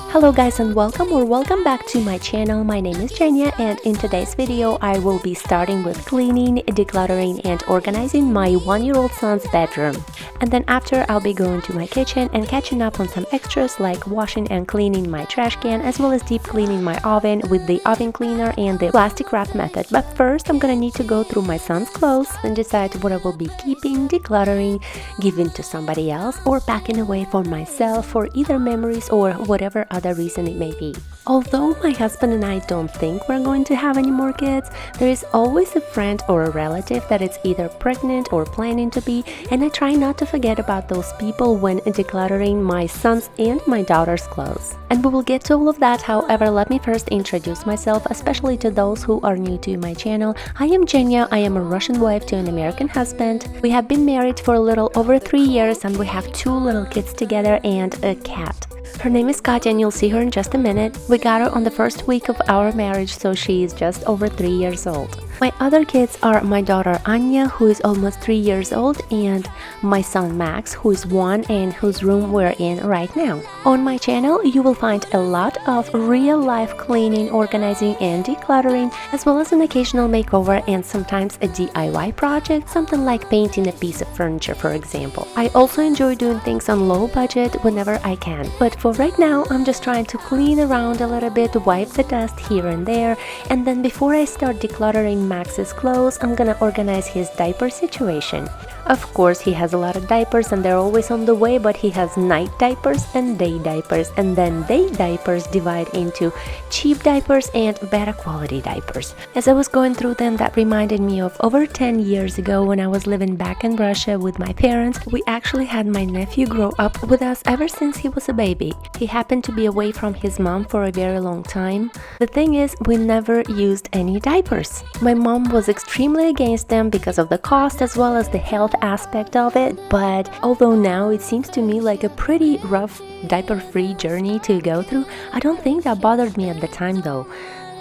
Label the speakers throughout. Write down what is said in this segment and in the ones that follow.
Speaker 1: Hello guys and welcome back to my channel. My name is Jenia and in today's video I will be starting with cleaning, decluttering and organizing my 1-year-old son's bedroom. And then after I'll be going to my kitchen and catching up on some extras like washing and cleaning my trash can as well as deep cleaning my oven with the oven cleaner and the plastic wrap method. But first I'm gonna need to go through my son's clothes and decide what I will be keeping, decluttering, giving to somebody else or packing away for myself for either memories or whatever other reason it may be. Although my husband and I don't think we're going to have any more kids, there is always a friend or a relative that is either pregnant or planning to be, and I try not to forget about those people when decluttering my son's and my daughter's clothes. And we will get to all of that. However, let me first introduce myself, especially to those who are new to my channel. I am Jenia. I am a Russian wife to an American husband. We have been married for a little over 3 years and we have 2 little kids together and a cat. Her name is Katya and you'll see her in just a minute. We got her on the first week of our marriage, so she is just over 3 years old. My other kids are my daughter Anya, who is almost 3 years old, and my son Max, who is 1 and whose room we're in right now. On my channel, you will find a lot of real-life cleaning, organizing, and decluttering, as well as an occasional makeover and sometimes a DIY project, something like painting a piece of furniture, for example. I also enjoy doing things on low budget whenever I can, but for right now, I'm just trying to clean around a little bit, wipe the dust here and there, and then before I start decluttering Max's clothes, I'm gonna organize his diaper situation. Of course, he has a lot of diapers and they're always on the way, but he has night diapers and day diapers, and then day diapers divide into cheap diapers and better quality diapers. As I was going through them, that reminded me of over 10 years ago when I was living back in Russia with my parents. We actually had my nephew grow up with us ever since he was a baby. He happened to be away from his mom for a very long time. The thing is, we never used any diapers. My mom was extremely against them because of the cost as well as the health aspect of it, but although now it seems to me like a pretty rough diaper-free journey to go through, I don't think that bothered me at the time though.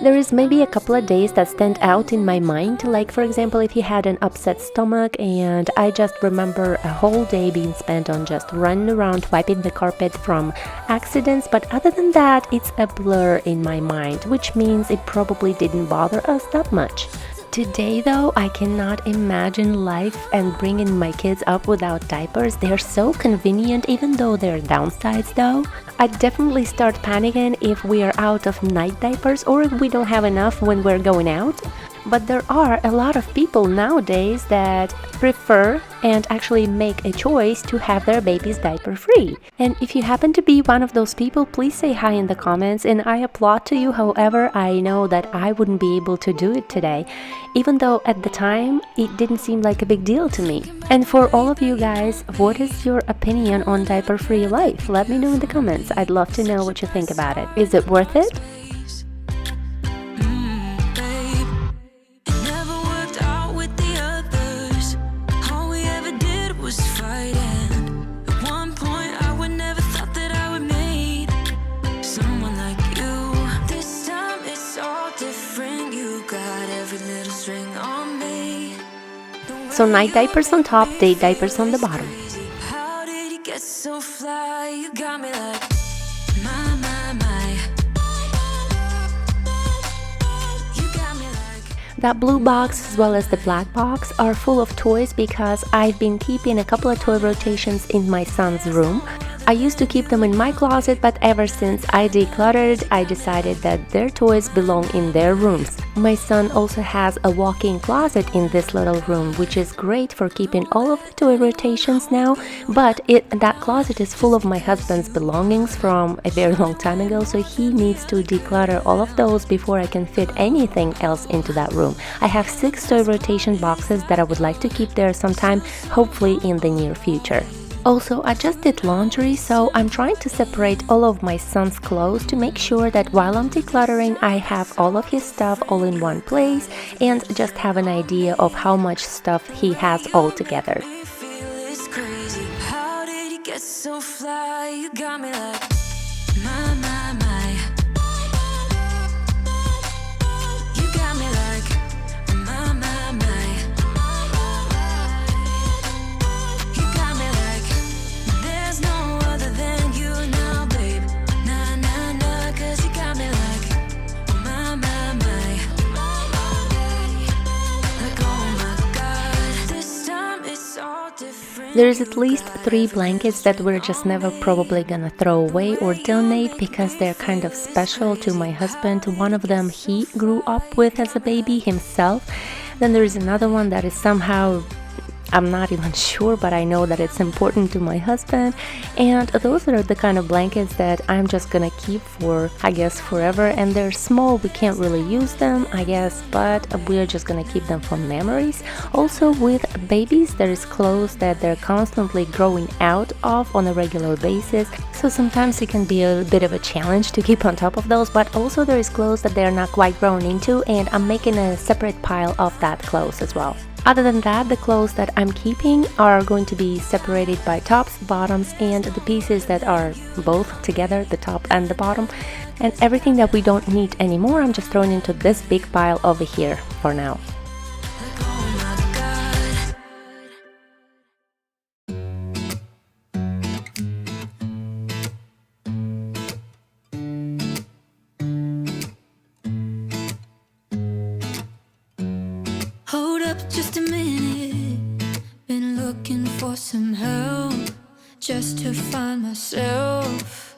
Speaker 1: There is maybe a couple of days that stand out in my mind, like for example if he had an upset stomach, and I just remember a whole day being spent on just running around wiping the carpet from accidents, but other than that it's a blur in my mind, which means it probably didn't bother us that much. Today though, I cannot imagine life and bringing my kids up without diapers. They're so convenient, even though there are downsides though. I'd definitely start panicking if we are out of night diapers or if we don't have enough when we're going out. But there are a lot of people nowadays that prefer and actually make a choice to have their babies diaper free. And if you happen to be one of those people, please say hi in the comments and I applaud to you. However, I know that I wouldn't be able to do it today, even though at the time it didn't seem like a big deal to me. And for all of you guys, what is your opinion on diaper free life? Let me know in the comments. I'd love to know what you think about it. Is it worth it? So night diapers on top, day diapers on the bottom.
Speaker 2: How did you get so fly? You got me like You got me like
Speaker 1: That blue box as well as the black box are full of toys because I've been keeping a couple of toy rotations in my son's room. I used to keep them in my closet, but ever since I decluttered, I decided that their toys belong in their rooms. My son also has a walk-in closet in this little room, which is great for keeping all of the toy rotations now, but that closet is full of my husband's belongings from a very long time ago, so he needs to declutter all of those before I can fit anything else into that room. I have 6 toy rotation boxes that I would like to keep there sometime, hopefully in the near future. Also, I just did laundry, so I'm trying to separate all of my son's clothes to make sure that while I'm decluttering, I have all of his stuff all in one place and just have an idea of how much stuff he has all together.
Speaker 2: How did you get so fly? You got me like You got me like You got me like there's no other than you now, babe. Na na na.
Speaker 1: There's at least 3 blankets that we're just never probably gonna throw away or donate because they're kind of special to my husband. One of them he grew up with as a baby himself. Then there's another one that is somehow, I'm not even sure, but I know that it's important to my husband. And those are the kind of blankets that I'm just gonna keep for, I guess, forever. And they're small, we can't really use them, I guess, but we're just gonna keep them for memories. Also, with babies, there's clothes that they're constantly growing out of on a regular basis. So sometimes it can be a bit of a challenge to keep on top of those, but also there is clothes that they're not quite grown into, and I'm making a separate pile of that clothes as well. Other than that, the clothes that I'm keeping are going to be separated by tops, bottoms, and the pieces that are both together, the top and the bottom. And everything that we don't need anymore, I'm just throwing into this big pile over here for now.
Speaker 2: Hold up just a minute. Been looking for some help just to find myself.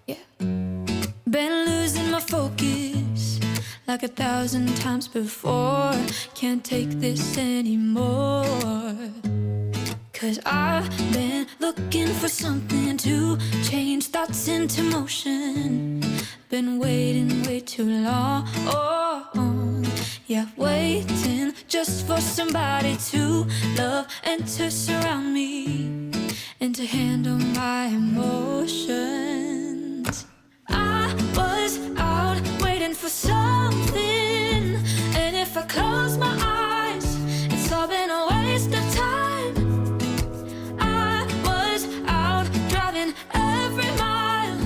Speaker 2: Yeah. Been losing my focus like 1,000 times before. Can't take this anymore. 'Cause I've been looking for something to change thoughts into motion. Been waiting way too long. Yeah, waiting just for somebody to love and to surround me and to handle my emotions. I was out waiting for something, and if I close my eyes, it's all been a waste of time. I was out driving every mile,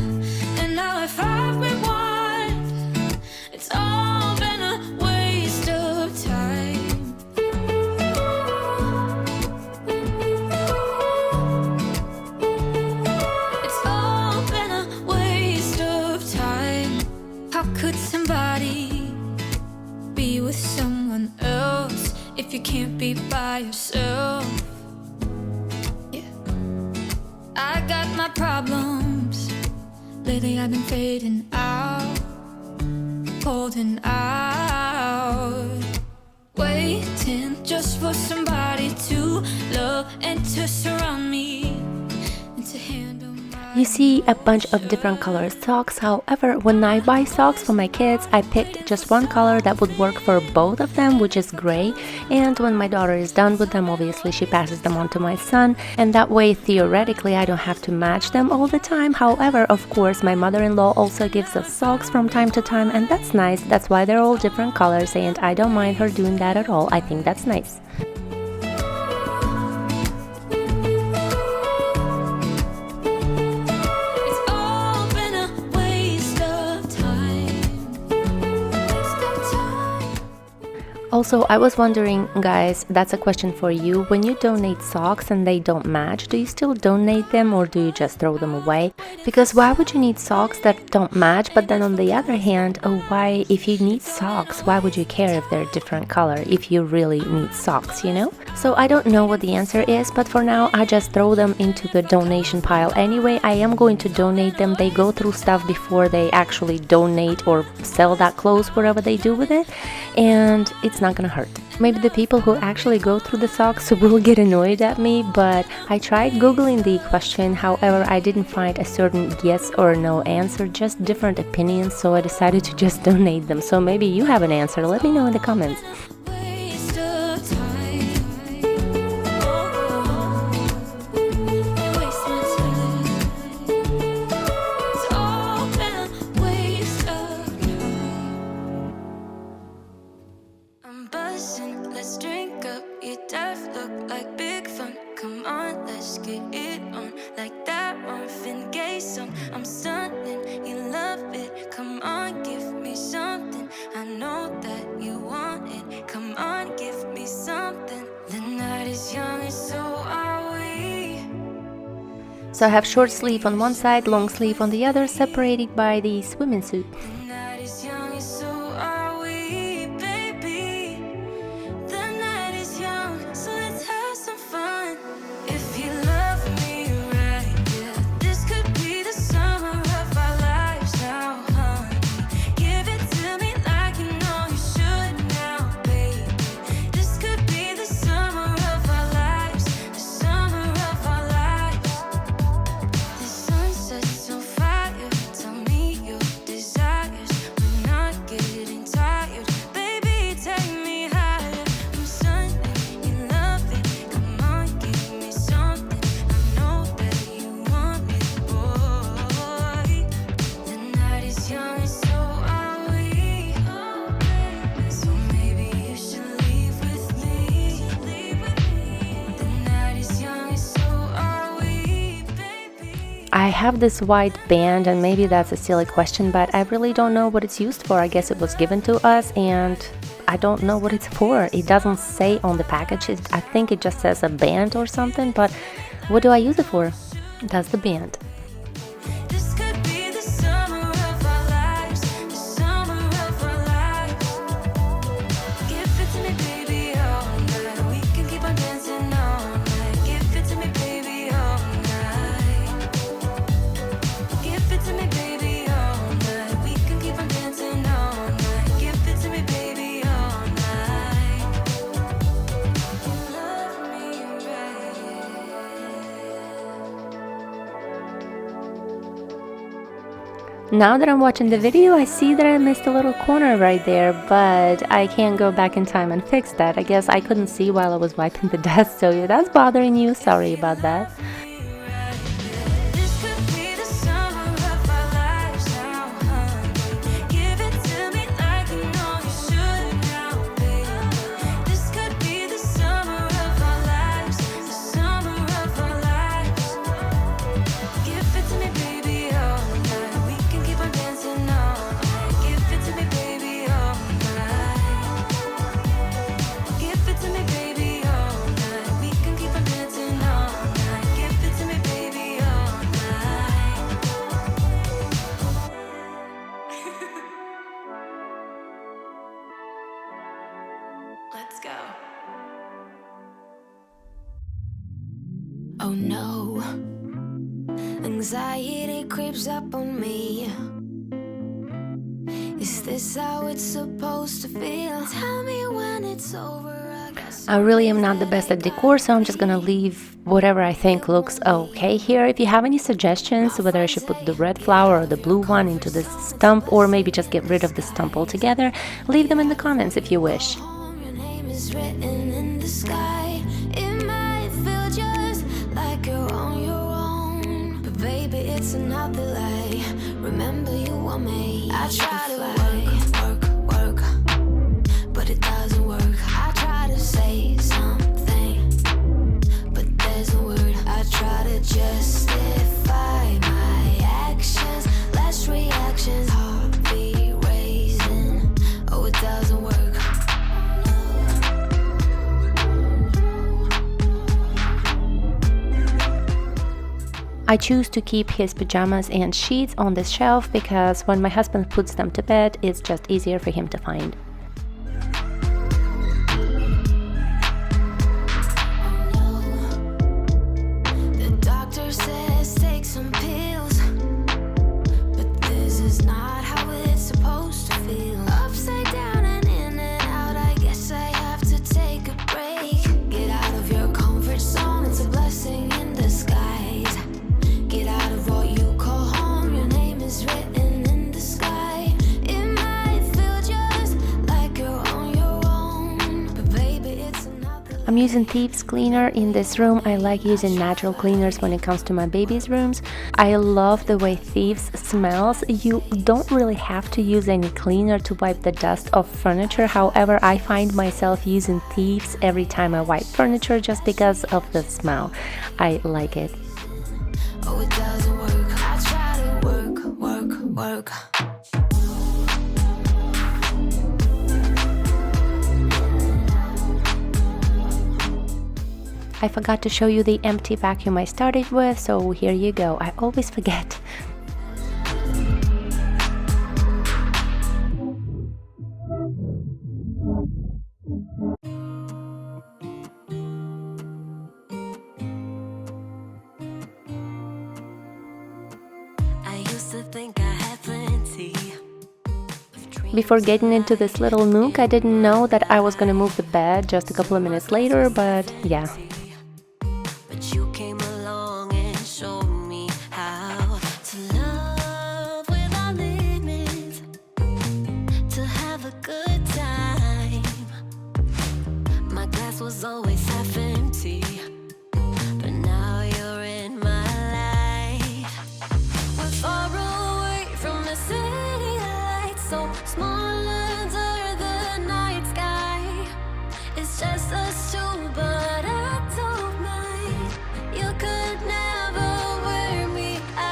Speaker 2: and now if I rewind, it's all been a waste of time. It's all been a waste of time. How could somebody be with someone else if you can't be by yourself? Yeah. I got my problems. Lately I've been fading out, holding out, waiting just for somebody to love and to surround me and to handle my...
Speaker 1: You see a bunch of different color socks. However, when I buy socks for my kids, I picked just one color that would work for both of them, which is gray. And when my daughter is done with them, obviously she passes them on to my son. And that way, theoretically, I don't have to match them all the time. However, of course, my mother-in-law also gives us socks from time to time, and that's nice. That's why they're all different colors, and I don't mind her doing that at all. I think that's nice.
Speaker 2: It's all been a waste of time. Waste of time.
Speaker 1: Also, I was wondering, guys, that's a question for you. When you donate socks and they don't match, do you still donate them or do you just throw them away? Because why would you need socks that don't match? But then on the other hand, why, if you need socks, why would you care if they're different color if you really need socks, you know? So I don't know what the answer is, but for now, I just throw them into the donation pile anyway. I am going to donate them. They go through stuff before they actually donate or sell that clothes, whatever they do with it. And it's not gonna hurt. Maybe the people who actually go through the socks will get annoyed at me, but I tried googling the question. However, I didn't find a certain yes or no answer, just different opinions, so I decided to just donate them. So maybe you have an answer. Let me know in the comments.
Speaker 2: Waste of time. Waste my time. It's all been a waste of time. I'm buzzing, let's drink up. Your death look like big fun. Come on, let's get it on. Like that Marvin Gaye song. I'm stunning, you love it. Come on, give me something. I know that you want it. Come on, give me something. The night is young and so are we.
Speaker 1: So I have short sleeve on one side, long sleeve on the other, separated by the swimming suit.
Speaker 2: The night is young and so are we, baby. The night is young, so let's have some fun.
Speaker 1: I have this white band, and maybe that's a silly question, but I really don't know what it's used for. I guess it was given to us, and I don't know what it's for. It doesn't say on the package. I think it just says a band or something, but what do I use it for? That's the band.
Speaker 2: This could be the summer of our lives, the summer of our lives. Give it to me, baby, all night. We can keep on dancing all night. Give it to me, baby, all night. Give it to me, baby, all night. We can keep on dancing all night. Give it to me, baby, all night. You love me right.
Speaker 1: Now that I'm watching the video, I see that I missed a little corner right there, but I can't go back in time and fix that. I guess I couldn't see while I was wiping the dust, so if that's bothering you, sorry about that.
Speaker 2: This could be the summer of our lives now, honey. Give it to me like you know you should now, baby. This could be the summer of our lives, the summer of our lives. Give it to me, baby, all night. We can keep on dancing all night. Give it to me, baby, all night. Give it to me, baby, all night. We can keep on dancing all night. Give it to me, baby, all night. Let's go. Oh no, anxiety creeps up on me. Is this how it's supposed to feel? Tell me when it's over.
Speaker 1: I really am not the best at decor, so I'm just gonna leave whatever I think looks okay here. If you have any suggestions, whether I should put the red flower or the blue one into this stump, or maybe just get rid of the stump altogether, leave them in the comments if you wish.
Speaker 2: Your name is written in the sky. It might feel just like you're on your own, but baby, it's another lie. Remember, you were made. I try to work, but it doesn't work. I try to say something, but there's no word. I try to justify my actions, less reactions, heartbeat raising. Oh, it doesn't work.
Speaker 1: I choose to keep his pajamas and sheets on this shelf because when my husband puts them to bed, it's just easier for him to find.
Speaker 2: The doctor says take some pills, but this is not how it's supposed to feel. Upside down and in and out, I guess I have to take a break. Get out of your comfort zone, it's a blessing in disguise. Get out of what you call home, your name is written in the sky. It might feel just like you're on your own, but baby, it's another.
Speaker 1: I'm using Thieves Cleaner in this room. I like using natural cleaners when it comes to my baby's rooms. I love the way Thieves smells. You don't really have to use any cleaner to wipe the dust off furniture. However, I find myself using Thieves every time I wipe furniture just because of the smell. I like it.
Speaker 2: Oh, it doesn't work. I try to work.
Speaker 1: I forgot to show you the empty vacuum I started with, so here you go. I always forget.
Speaker 2: I used to think I had plenty.
Speaker 1: Before getting into this little nook, I didn't know that I was gonna move the bed just a couple of minutes later, but yeah.
Speaker 2: But you came along and showed me how to love without limits, to have a good time. My glass was always half empty, but now you're in my life. We're far away from the city lights, so small under the night sky. It's just us two, but I don't mind. You could never wear me out.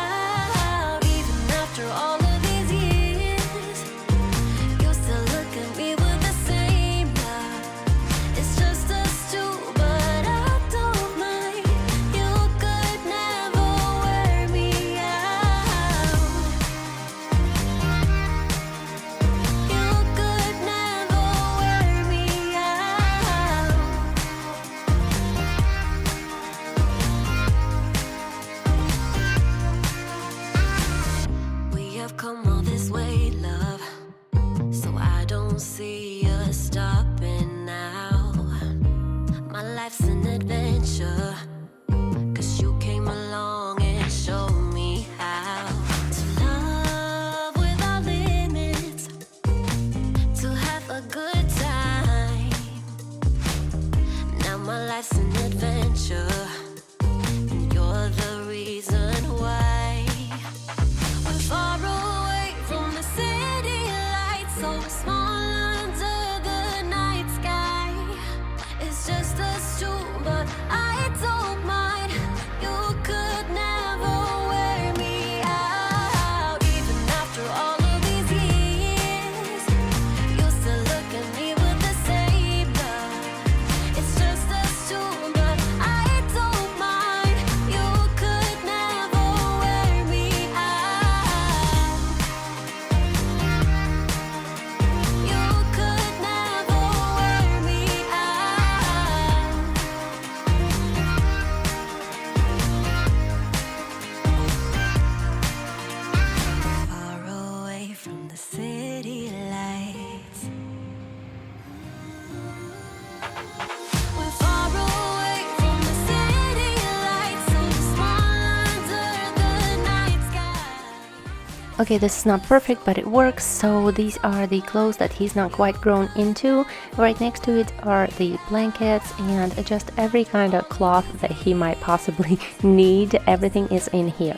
Speaker 1: Okay, this is not perfect, but it works. So these are the clothes that he's not quite grown into. Right next to it are the blankets and just every kind of cloth that he might possibly need. Everything is in here.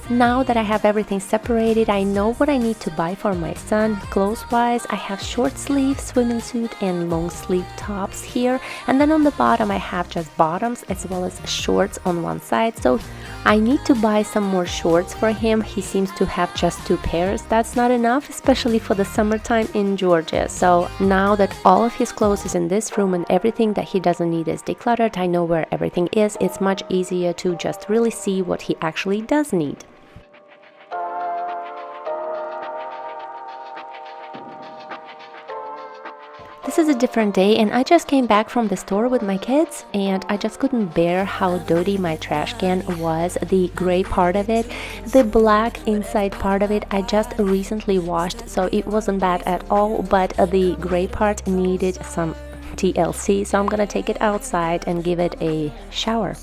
Speaker 1: Now that I have everything separated, I know what I need to buy for my son. Clothes-wise, I have short sleeve swimming suit and long sleeve tops here. And then on the bottom, I have just bottoms as well as shorts on one side. So I need to buy some more shorts for him. He seems to have just 2 pairs. That's not enough, especially for the summertime in Georgia. So now that all of his clothes is in this room and everything that he doesn't need is decluttered, I know where everything is. It's much easier to just really see what he actually does need. This is a different day and I just came back from the store with my kids and I just couldn't bear how dirty my trash can was. The gray part of it, the black inside part of it, I just recently washed, so it wasn't bad at all, but the gray part needed some TLC, so I'm gonna take it outside and give it a shower.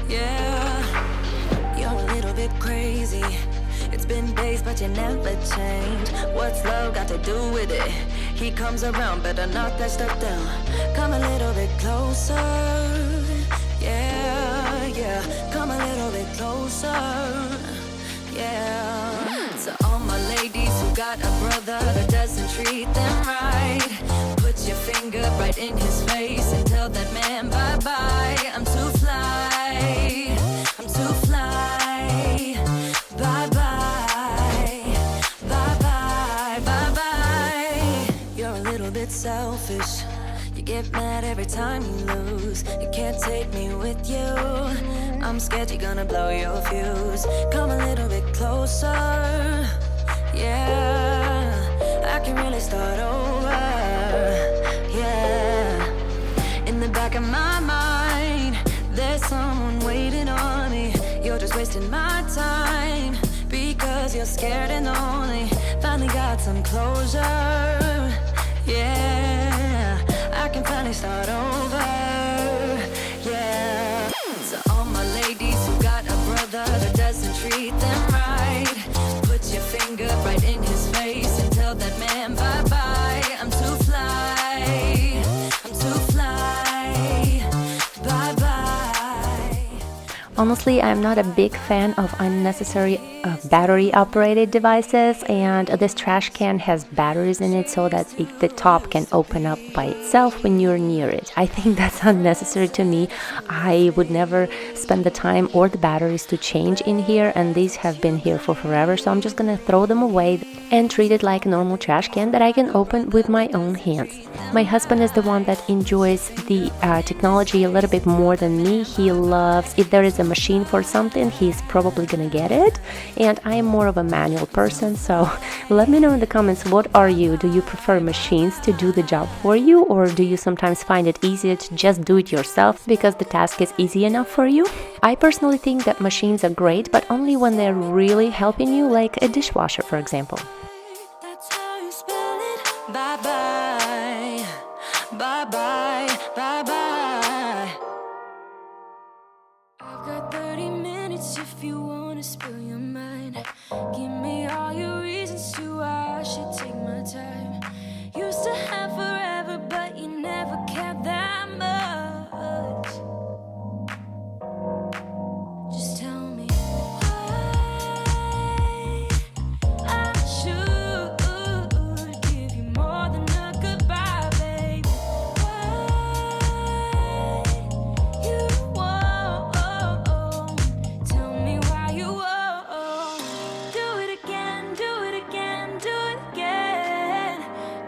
Speaker 2: Yeah, you're a little bit crazy. It's been days, but you never change. What's love got to do with it? He comes around, better knock that stuff down. Come a little bit closer. Yeah, yeah. Come a little bit closer. Yeah. To all my ladies who got a brother that doesn't treat them right, put your finger right in his face and tell that man bye-bye. I'm too fly. I'm too fly. Bye-bye. Selfish, you get mad every time you lose. You can't take me with you. I'm scared you're gonna blow your fuse. Come a little bit closer. Yeah, I can really start over. Yeah, in the back of my mind, there's someone waiting on me. You're just wasting my time because you're scared and lonely. Finally got some closure. Yeah, I can finally start over. Yeah, to all my ladies who got a brother that doesn't treat them right, put your finger right in his face and tell that man bye-bye. I'm too fly. I'm too fly. Bye-bye.
Speaker 1: Honestly, I'm not a big fan of unnecessary battery-operated devices, and this trash can has batteries in it so that the top can open up by itself when you're near it. I think that's unnecessary to me. I would never spend the time or the batteries to change in here, and these have been here for forever, so I'm just gonna throw them away and treat it like a normal trash can that I can open with my own hands. My husband is the one that enjoys the technology a little bit more than me. He loves, if there is a machine for something, he's probably gonna get it. And I am more of a manual person, so let me know in the comments, what are you? Do you prefer machines to do the job for you, or do you sometimes find it easier to just do it yourself because the task is easy enough for you? I personally think that machines are great, but only when they're really helping you, like a dishwasher, for example.
Speaker 2: That's how you spell it. Bye-bye. Bye-bye. Bye-bye. I've got 30 minutes if you wanna spill your mind. Give me all your reasons to why I should take my time. Used to have forever, but you never cared that much. Just tell me why I should give you more than a goodbye, baby. Why you won't tell me why you won't. Do it again, do it again, do it again,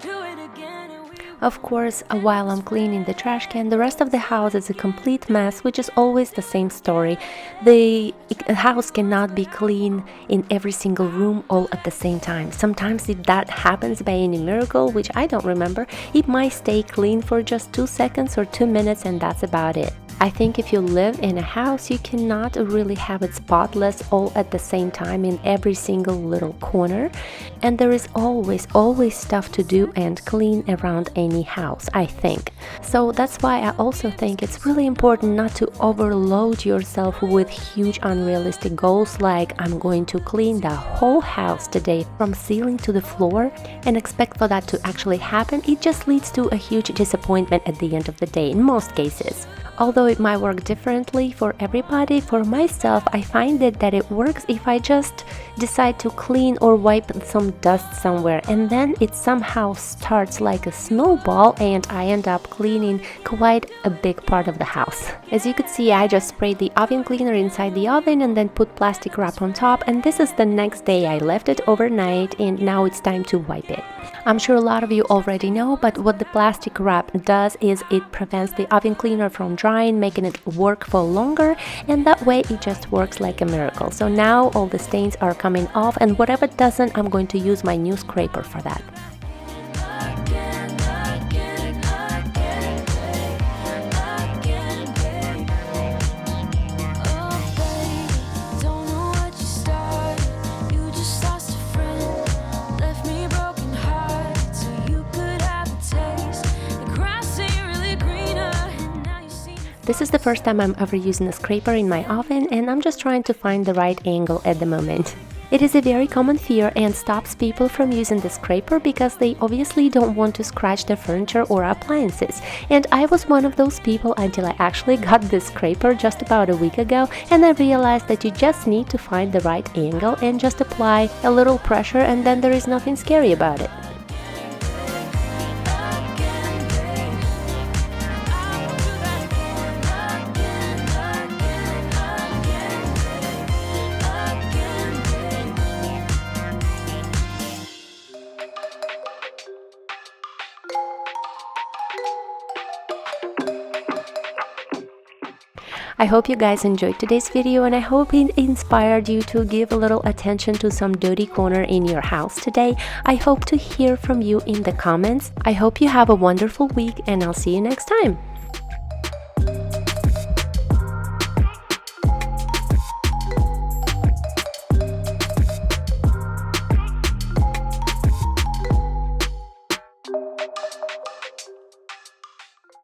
Speaker 2: do it again, and we.
Speaker 1: Of course, while I'm cleaning the trash can, the rest of the house is a complete mess, which is always the same story. The house cannot be clean in every single room all at the same time. Sometimes if that happens by any miracle, which I don't remember, it might stay clean for just 2 seconds or 2 minutes, and that's about it. I think if you live in a house, you cannot really have it spotless all at the same time in every single little corner. And there is always stuff to do and clean around any house, I think. So that's why I also think it's really important not to overload yourself with huge unrealistic goals like I'm going to clean the whole house today from ceiling to the floor and expect for that to actually happen. It just leads to a huge disappointment at the end of the day in most cases. Although it might work differently for everybody, for myself, I find that it works if I just decide to clean or wipe some dust somewhere, and then it somehow starts like a snowball and I end up cleaning quite a big part of the house. As you could see, I just sprayed the oven cleaner inside the oven and then put plastic wrap on top, and this is the next day. I left it overnight and now it's time to wipe it. I'm sure a lot of you already know, but what the plastic wrap does is it prevents the oven cleaner from drying, making it work for longer, and that way it just works like a miracle. So now all the stains are coming off, and whatever doesn't, I'm going to use my new scraper for that. This is the first time I'm ever using a scraper in my oven, and I'm just trying to find the right angle at the moment. It is a very common fear and stops people from using the scraper because they obviously don't want to scratch their furniture or appliances. And I was one of those people until I actually got this scraper just about a week ago, and I realized that you just need to find the right angle and just apply a little pressure, and then there is nothing scary about it. I hope you guys enjoyed today's video, and I hope it inspired you to give a little attention to some dirty corner in your house today. I hope to hear from you in the comments. I hope you have a wonderful week, and I'll see you next time.